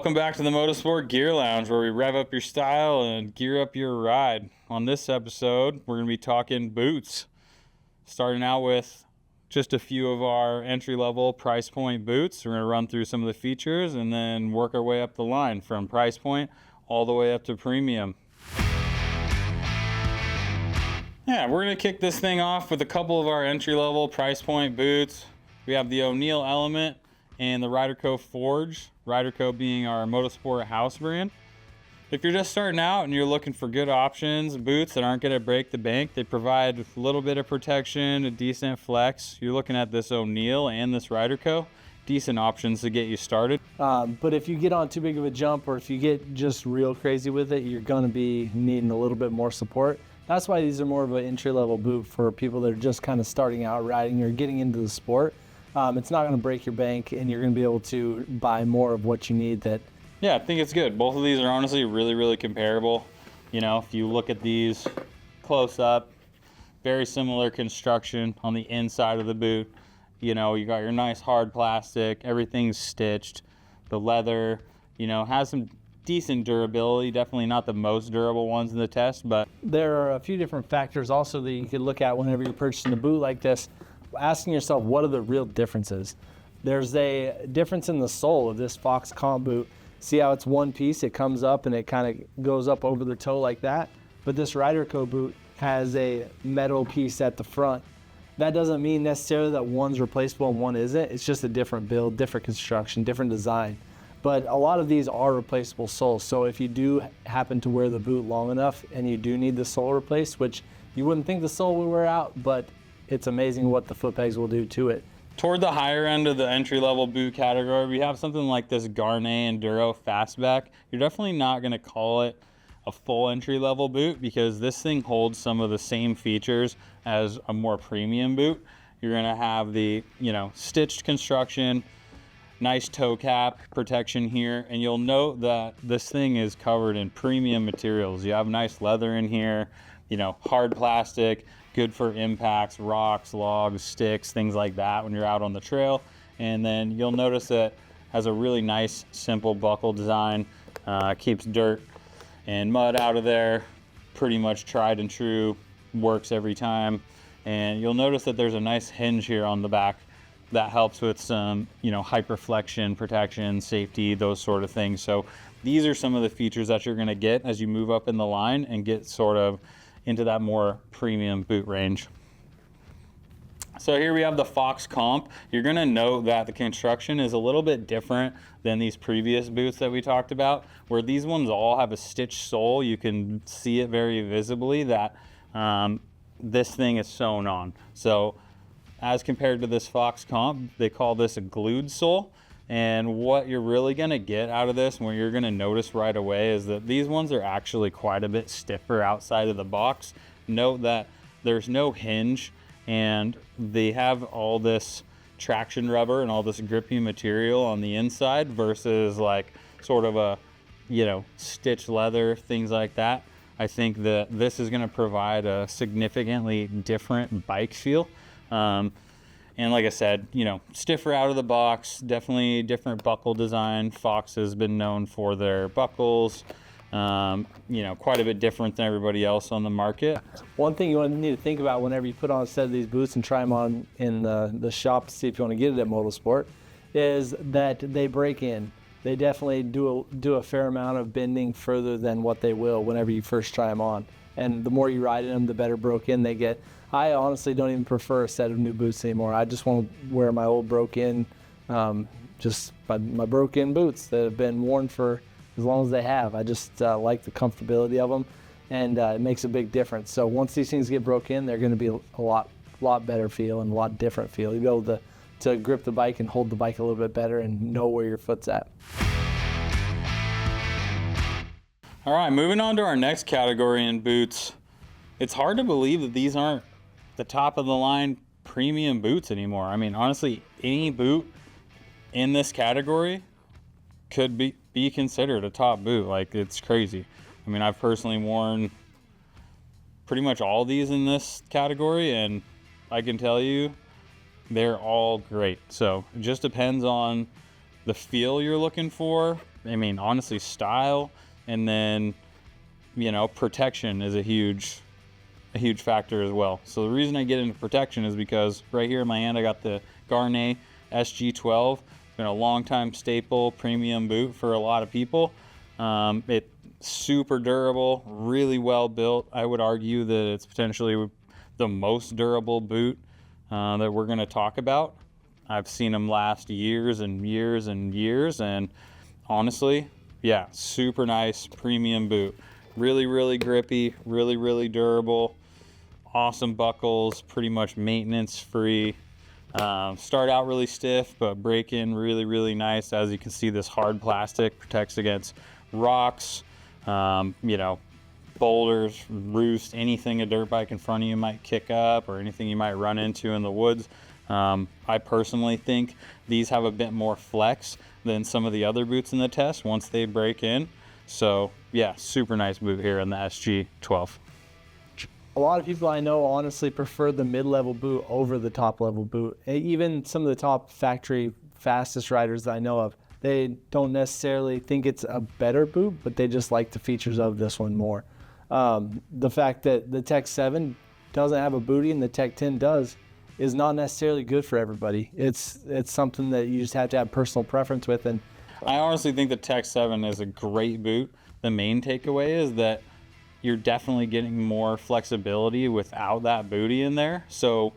Welcome back to the MotoSport Gear Lounge, where we rev up your style and gear up your ride. On this episode, we're going to be talking boots. Starting out with just a few of our entry-level price point boots. We're going to run through some of the features and then work our way up the line from price point all the way up to premium. Yeah, we're going to kick this thing off with a couple of our entry-level price point boots. We have the O'Neill Element and the Ryder Forge. Ryder being our motorsport house brand. If you're just starting out and you're looking for good options, boots that aren't going to break the bank, they provide a little bit of protection, a decent flex. You're looking at this O'Neill and this Ryder decent options to get you started. But if you get on too big of a jump, or if you get just real crazy with it, you're going to be needing a little bit more support. That's why these are more of an entry-level boot for people that are just kind of starting out riding or getting into the sport. It's not going to break your bank, and you're going to be able to buy more of what you need. Yeah, I think it's good. Both of these are honestly really comparable. You know, if you look at these close up, very similar construction on the inside of the boot. You know, you got your nice hard plastic, everything's stitched. The leather, you know, has some decent durability, definitely not the most durable ones in the test, but there are a few different factors also that you could look at whenever you're purchasing a boot like this, asking yourself, what are the real differences? There's a difference in the sole of this Fox comp boot. See how it's one piece, it comes up and it kind of goes up over the toe like that. But this Ryder boot has a metal piece at the front. That doesn't mean necessarily that one's replaceable and one isn't. It's just a different build, different construction, different design. But a lot of these are replaceable soles. So if you do happen to wear the boot long enough and you do need the sole replaced, which you wouldn't think the sole would wear out, but it's amazing what the foot pegs will do to it. Toward the higher end of the entry-level boot category, we have something like this Gaerne Enduro Fastback. You're definitely not going to call it a full entry-level boot because this thing holds some of the same features as a more premium boot. You're going to have the, you know, stitched construction, nice toe cap protection here, and you'll note that this thing is covered in premium materials. You have nice leather in here, you know, hard plastic, good for impacts, rocks, logs, sticks, things like that when you're out on the trail. And then you'll notice that it has a really nice, simple buckle design. Keeps dirt and mud out of there. Pretty much tried and true, works every time. And you'll notice that there's a nice hinge here on the back that helps with some, you know, hyperflexion, protection, safety, those sort of things. So these are some of the features that you're gonna get as you move up in the line and get sort of into that more premium boot range. So here we have the Fox Comp. You're gonna note that the construction is a little bit different than these previous boots that we talked about, where these ones all have a stitched sole. You can see it very visibly that this thing is sewn on. So as compared to this Fox Comp, they call this a glued sole. And what you're really gonna get out of this, and what you're gonna notice right away, is that these ones are actually quite a bit stiffer outside of the box. Note that there's no hinge, and they have all this traction rubber and all this grippy material on the inside versus like sort of a, you know, stitched leather, things like that. I think that this is gonna provide a significantly different bike feel. And like I said, you know, stiffer out of the box, definitely different buckle design. Fox has been known for their buckles, you know, quite a bit different than everybody else on the market. One thing you need to think about whenever you put on a set of these boots and try them on in the shop to see if you want to get it at MotoSport is that they break in. They definitely do a fair amount of bending further than what they will whenever you first try them on. And the more you ride in them, the better broke in they get. I honestly don't even prefer a set of new boots anymore. I just want to wear my old broke-in, just my broke-in boots that have been worn for as long as they have. I just like the comfortability of them, and it makes a big difference. So once these things get broke in, they're going to be a lot better feel and a lot different feel. You'll be able to grip the bike and hold the bike a little bit better and know where your foot's at. All right, moving on to our next category in boots. It's hard to believe that these aren't the top of the line premium boots anymore. I mean, honestly, any boot in this category could be considered a top boot. Like, it's crazy. I mean, I've personally worn pretty much all these in this category, and I can tell you they're all great. So it just depends on the feel you're looking for I mean, honestly, style, and then, you know, protection is a huge factor as well. So the reason I get into protection is because right here in my hand I got the Gaerne SG12. It's been a long time staple premium boot for a lot of people. It's super durable, really well built. I would argue that it's potentially the most durable boot that we're going to talk about. I've seen them last years and years and years, and honestly, yeah, super nice premium boot. Really, really grippy, really, really durable, awesome buckles, pretty much maintenance free. Start out really stiff, but break in really, really nice. As you can see, this hard plastic protects against rocks, you know, boulders, roost, anything a dirt bike in front of you might kick up, or anything you might run into in the woods. I personally think these have a bit more flex than some of the other boots in the test once they break in. So yeah, super nice boot here in the SG12. A lot of people I know honestly prefer the mid-level boot over the top-level boot. Even some of the top factory fastest riders that I know of, they don't necessarily think it's a better boot, but they just like the features of this one more. The fact that the Tech 7 doesn't have a bootie and the Tech 10 does is not necessarily good for everybody. It's something that you just have to have personal preference with. And I honestly think the Tech 7 is a great boot. The main takeaway is that you're definitely getting more flexibility without that bootie in there. So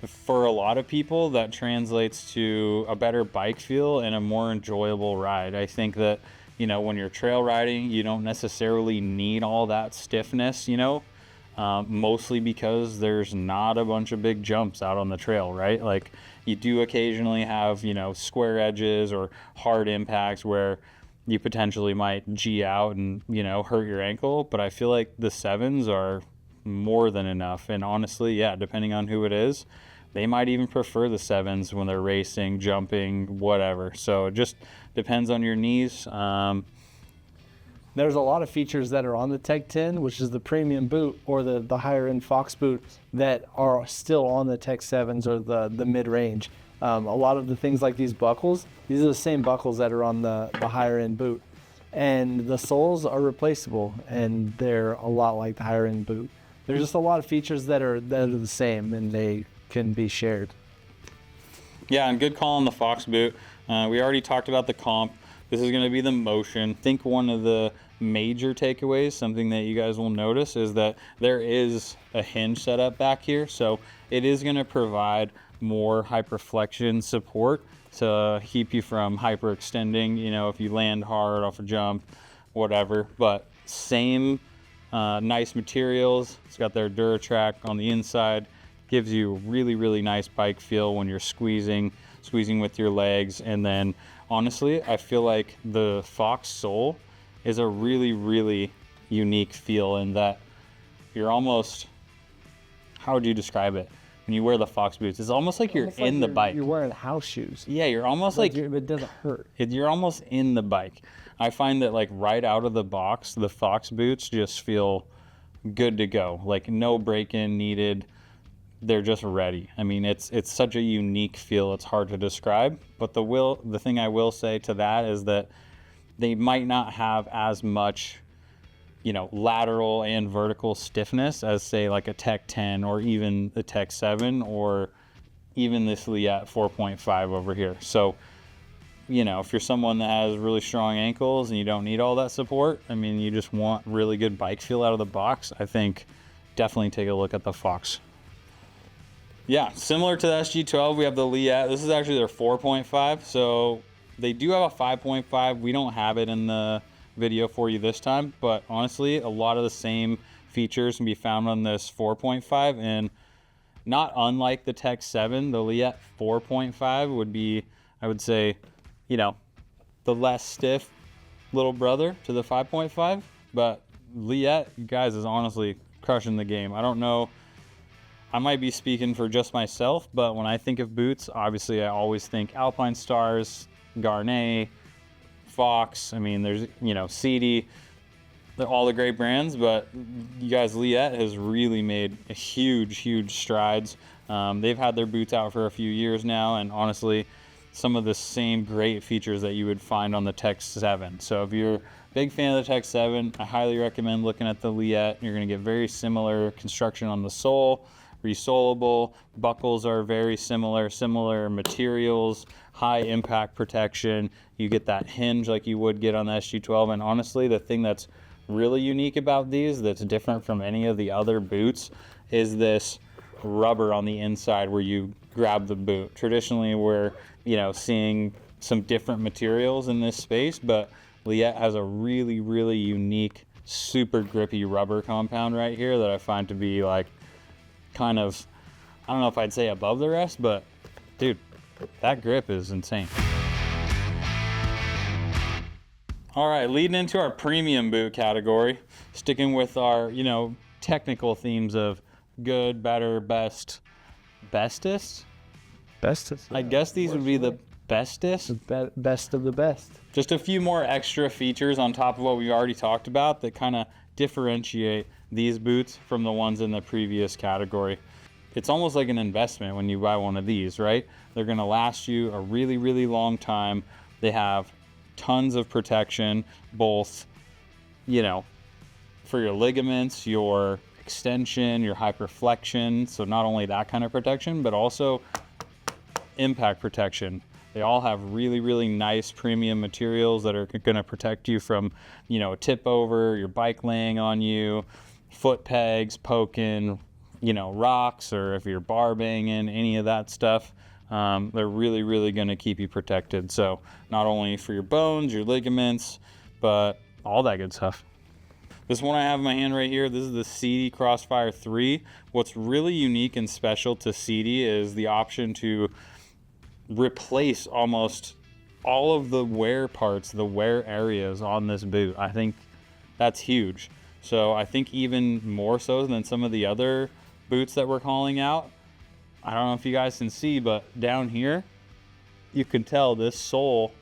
for a lot of people, that translates to a better bike feel and a more enjoyable ride. I think that, you know, when you're trail riding, you don't necessarily need all that stiffness, you know, mostly because there's not a bunch of big jumps out on the trail, right? Like, you do occasionally have, you know, square edges or hard impacts where you potentially might G out and, you know, hurt your ankle. But I feel like the 7s are more than enough. And honestly, yeah, depending on who it is, they might even prefer the 7s when they're racing, jumping, whatever. So it just depends on your knees. there's a lot of features that are on the Tech 10, which is the premium boot or the higher end Fox boot, that are still on the Tech 7s or the mid-range. A lot of the things like these buckles, these are the same buckles that are on the higher end boot. And the soles are replaceable, and they're a lot like the higher end boot. There's just a lot of features that are the same, and they can be shared. Yeah, and good call on the Fox boot. We already talked about the comp. This is going to be the motion. I think one of the major takeaways, something that you guys will notice, is that there is a hinge setup back here. So it is going to provide more hyperflexion support to keep you from hyperextending, you know, if you land hard off a jump, whatever. But same nice materials. It's got their DuraTrack on the inside. Gives you a really, really nice bike feel when you're squeezing with your legs. And then honestly, I feel like the Fox sole is a really, really unique feel in that you're almost, how would you describe it? When you wear the Fox boots, it's almost like you're in the bike. You're wearing house shoes. Yeah, you're almost like it doesn't hurt. You're almost in the bike. I find that like right out of the box, the Fox boots just feel good to go. Like no break-in needed. They're just ready. I mean, it's such a unique feel. It's hard to describe. But the thing I will say to that is that they might not have as much, you know, lateral and vertical stiffness as, say, like a Tech 10 or even the Tech 7 or even this Leatt 4.5 over here. So, you know, if you're someone that has really strong ankles and you don't need all that support, I mean, you just want really good bike feel out of the box, I think definitely take a look at the Fox. Yeah, similar to the SG12, we have the Leatt. This is actually their 4.5. So they do have a 5.5. We don't have it in the video for you this time, but honestly, a lot of the same features can be found on this 4.5, and not unlike the Tech 7, the Leatt 4.5 would be, I would say, you know, the less stiff little brother to the 5.5, but Leatt, you guys, is honestly crushing the game. I don't know, I might be speaking for just myself, but when I think of boots, obviously I always think Alpinestars, Gaerne, Fox. I mean, there's, you know, Sidi, all the great brands, but you guys, Leatt has really made a huge strides. They've had their boots out for a few years now, and honestly, some of the same great features that you would find on the Tech 7. So if you're a big fan of the Tech 7, I highly recommend looking at the Leatt. You're going to get very similar construction on the sole, resolable, buckles are very similar materials, high impact protection. You get that hinge like you would get on the SG12, and honestly, the thing that's really unique about these that's different from any of the other boots is this rubber on the inside where you grab the boot. Traditionally, we're seeing some different materials in this space, but Leatt has a really unique, super grippy rubber compound right here that I find to be like kind of, I don't know if I'd say above the rest, but dude, that grip is insane. All right, leading into our premium boot category, sticking with our, technical themes of good, better, best, bestest. Bestest. I guess these would be the bestest. Best of the best. Just a few more extra features on top of what we already talked about that kind of differentiate these boots from the ones in the previous category. It's almost like an investment when you buy one of these, right? They're going to last you a really long time. They have tons of protection, both, for your ligaments, your extension, your hyperflexion. So not only that kind of protection, but also impact protection. They all have really nice premium materials that are going to protect you from, a tip over, your bike laying on you, foot pegs poking, rocks, or if you're bar banging, any of that stuff. They're really going to keep you protected. So not only for your bones, your ligaments, but all that good stuff. This one I have in my hand right here, this is the Sidi Crossfire 3. What's really unique and special to Sidi is the option to replace almost all of the wear parts, the wear areas on this boot. I think that's huge. So I think even more so than some of the other boots that we're calling out. I don't know if you guys can see, but down here, you can tell this sole,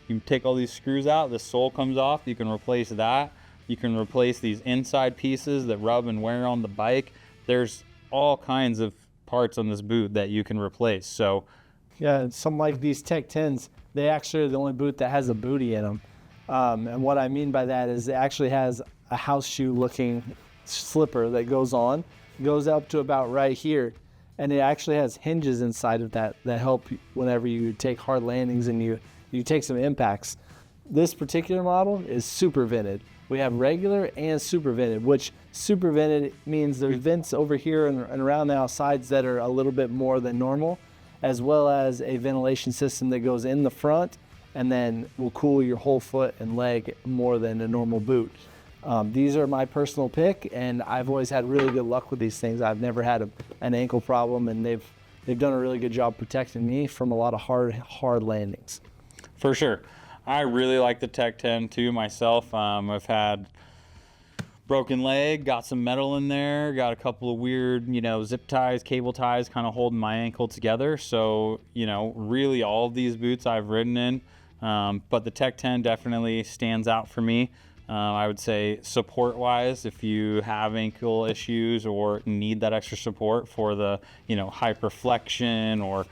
you can take all these screws out, this sole comes off, you can replace that. You can replace these inside pieces that rub and wear on the bike. There's all kinds of parts on this boot that you can replace. So yeah, some like these Tech 10s, they actually are the only boot that has a booty in them. And what I mean by that is it actually has a house shoe looking slipper that goes up to about right here. And it actually has hinges inside of that help whenever you take hard landings and you take some impacts. This particular model is super vented. We have regular and super vented, which super vented means there's vents over here and around the outsides that are a little bit more than normal, as well as a ventilation system that goes in the front and then will cool your whole foot and leg more than a normal boot. These are my personal pick, and I've always had really good luck with these things. I've never had an ankle problem, and they've done a really good job protecting me from a lot of hard landings. For sure. I really like the Tech 10 too myself. I've had broken leg, got some metal in there, got a couple of weird, zip ties, cable ties kind of holding my ankle together. So, really all of these boots I've ridden in, but the Tech 10 definitely stands out for me. I would say support-wise, if you have ankle issues or need that extra support for the, hyperflexion or,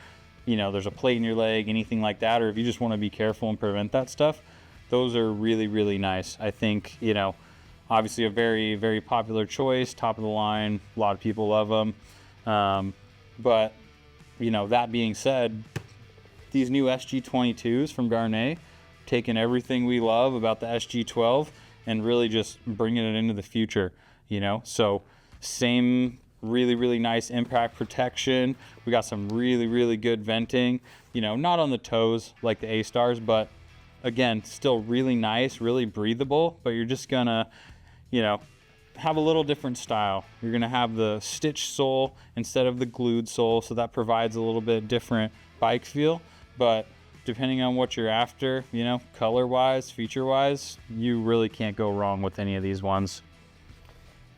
there's a plate in your leg, anything like that, or if you just want to be careful and prevent that stuff, those are really nice. I think, obviously a very, very popular choice, top of the line, a lot of people love them. But, that being said, these new SG22s from Gaerne, taking everything we love about the SG12 and really just bringing it into the future, so same really nice impact protection. We got some really good venting, not on the toes like the A-Stars, but again, still really nice, really breathable, but you're just gonna, have a little different style. You're gonna have the stitched sole instead of the glued sole, so that provides a little bit different bike feel, but depending on what you're after, color-wise, feature-wise, you really can't go wrong with any of these ones.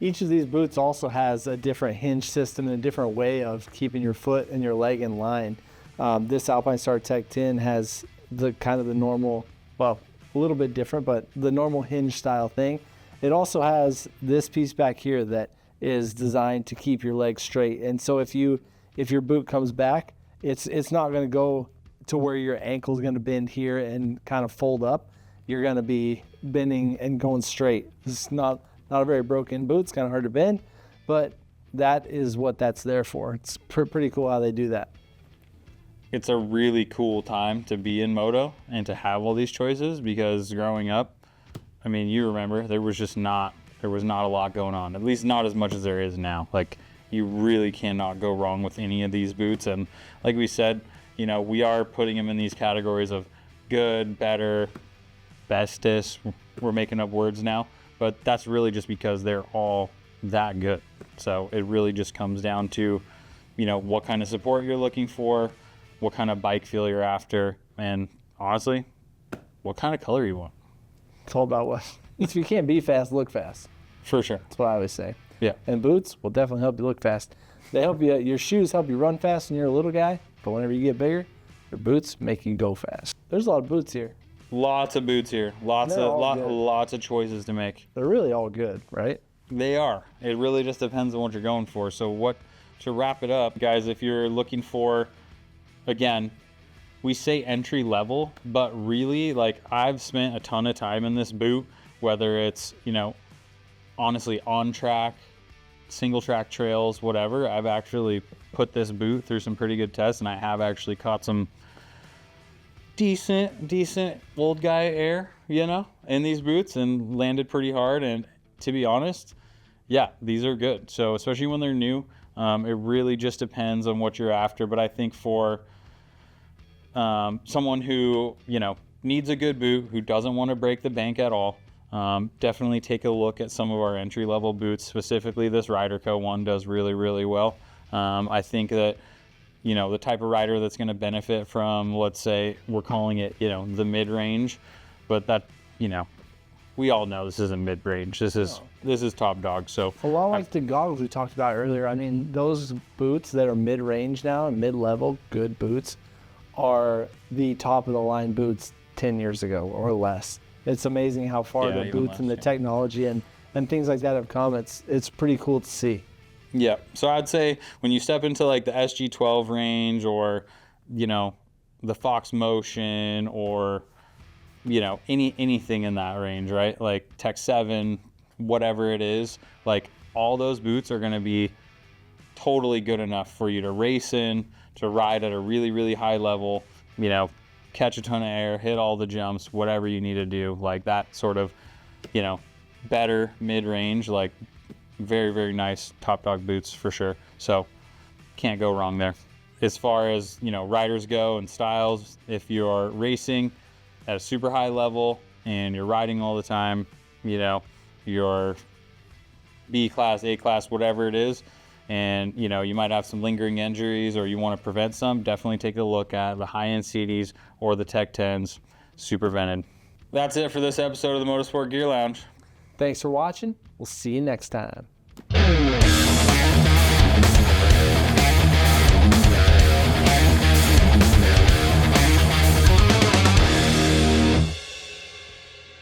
Each of these boots also has a different hinge system and a different way of keeping your foot and your leg in line. This Alpinestars Tech 10 has the kind of the normal, well, a little bit different, but the normal hinge style thing. It also has this piece back here that is designed to keep your legs straight. And so if your boot comes back, it's not going to go to where your ankle's going to bend here and kind of fold up. You're going to be bending and going straight. It's not a very broken boot. It's kind of hard to bend, but that is what that's there for. It's pretty cool how they do that. It's a really cool time to be in moto and to have all these choices, because growing up, I mean, you remember, there was not a lot going on, at least not as much as there is now. Like, you really cannot go wrong with any of these boots. And like we said, you know, we are putting them in these categories of good, better, bestest. We're making up words now, but that's really just because they're all that good. So it really just comes down to, you know, what kind of support you're looking for, what kind of bike feel you're after, and honestly, what kind of color you want. It's all about what. If you can't be fast, look fast. For sure. That's what I always say. Yeah. And boots will definitely help you look fast. They help you. Your shoes help you run fast when you're a little guy, but whenever you get bigger, your boots make you go fast. There's a lot of boots here. Lots of boots here. Lots of choices to make. They're really all good, right? They are. It really just depends on what you're going for. So to wrap it up, guys, if you're looking for, again, we say entry level, but really, like, I've spent a ton of time in this boot, whether it's, you know, honestly on track, single track trails, whatever. I've actually put this boot through some pretty good tests, and I have actually caught some decent old guy air, you know, in these boots, and landed pretty hard. And to be honest, yeah, these are good. So especially when they're new, it really just depends on what you're after. But I think for someone who, you know, needs a good boot, who doesn't want to break the bank at all, definitely take a look at some of our entry-level boots. Specifically, this Ryder Co. one does really, really well. I think that, you know, the type of rider that's going to benefit from, let's say, we're calling it, you know, the mid-range, but that, you know, we all know this isn't mid-range. This is top dog. So along like the goggles we talked about earlier, I mean, those boots that are mid-range now and mid-level, good boots, are the top of the line boots 10 years ago or less. It's amazing how far the boots and the technology and things like that have come. It's pretty cool to see. Yeah. So I'd say when you step into like the SG12 range, or, you know, the Fox Motion, or, you know, anything in that range, right? Like Tech 7, whatever it is, like all those boots are going to be totally good enough for you to race in, to ride at a really, really high level, you know, catch a ton of air, hit all the jumps, whatever you need to do. Like that sort of, you know, better mid-range, like very, very nice top dog boots for sure. So can't go wrong there. As far as, you know, riders go and styles, if you're racing at a super high level and you're riding all the time, you know, you're B class, A class, whatever it is, and, you know, you might have some lingering injuries or you want to prevent some, definitely take a look at the high-end Sidis or the Tech 10s, super vented. That's it for this episode of the MotoSport Gear Lounge. Thanks for watching. We'll see you next time.